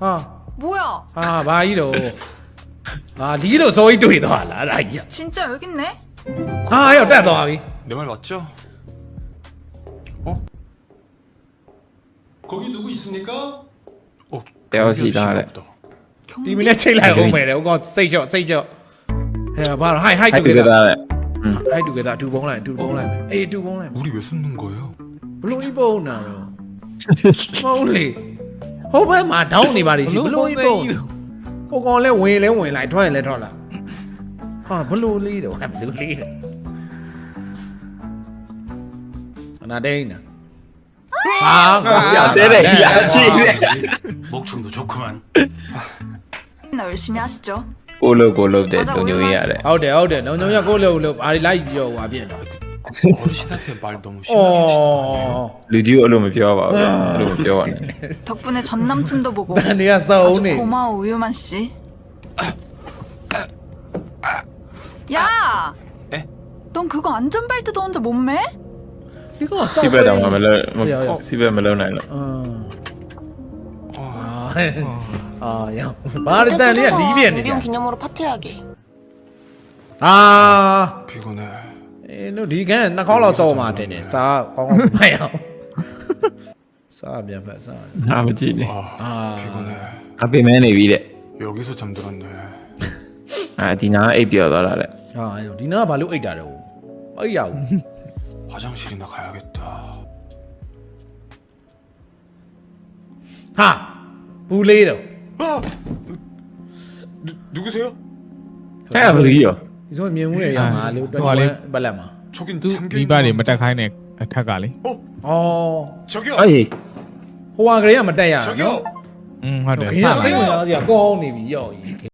하. 뭐야? 아, 마이로. 아, 리로 소이 두이도 알아, 라이야. 진짜 여기 있네? 아, 야, 빼도 아비. 내 말 맞죠? 어? 거기 누구 있습니까? 어, 대화시다, 그래. 경비? 이민에 제일 날 오메래. 오거 세죠, 세죠. 야, 바로 하이 하이 두개다. 두개다. 하이 두개다. 두 봉라인, 두 봉라인. 에이, 두 봉라인. 우리 왜 숨는 거예요? 물론 이 봉나요. 몰리. ဟိုဘက်မှာဒေါင်းနေပါလိမ့်ရှိဘလို့ကြီးပုံဟိုကောင်လဲဝင်လိုက်ထွက်ရင်လဲထွက်လာဟာဘလို့လေးတော့ဘလို့လေးတော့အနာဒိန်းနာဟာ 야, 때려. 야, 치래. 목청도 좋구만. 나 열심히 하시죠. 골로 돼. 돈 요이야래. ဟုတ်တယ်လုံချုံရကိုလို့လို့ဘာလိုက်ပြီးတော့ဟွာပြည့်တော့ 어르신한테 말 너무 심하게 루지오 얼른 배워봐. 얼른 배워봐. 덕분에 전 남친도 보고 နေကစောင်းနေ 아주 고마워 우유만 씨. 야! 에? 넌 그거 안전벨트도 혼자 못 매? ဒီကောင်စောင်း 시베다 말로 시베 말로 나이로. အာဘာတန်လေးကလီးပြနေတယ် 우리용 기념으로 파티하게.အာ 피곤해. အေးတို့ဒီကန်နှစ်ခေါက်လောက်စောမှာတင်တယ်စားကောင်းမရအောင်စားပြန်ဖက်စား 아버지네. 피곤해. 앞에 맨에 위래. 여기서 잠들었네. 아, 디나 에비어더라래. ဟာဒီနာကဘာလို့အိတ်တာတော့အိတ်ရအောင် 화장실이나 가야겠다. ဟာဘူးလေးတော့ 아! 누구세요? 아, 그리요. ဒီဆိုမြင်မှုတွေရမှာလို့တွက်ပတ်လက်မှာ 저긴 သူ 잠겨 မိဘတွေမတက်ခိုင်းတဲ့အထက်ကလေ 어? ဩ 저기요. 아이, ဟိုဟာကလေးကမတက်ရဘူး 저기요. ဟုတ်တယ် ခင်း စ စိတ် လာ ဝင်စားစရာကောင်းနေပြီရော့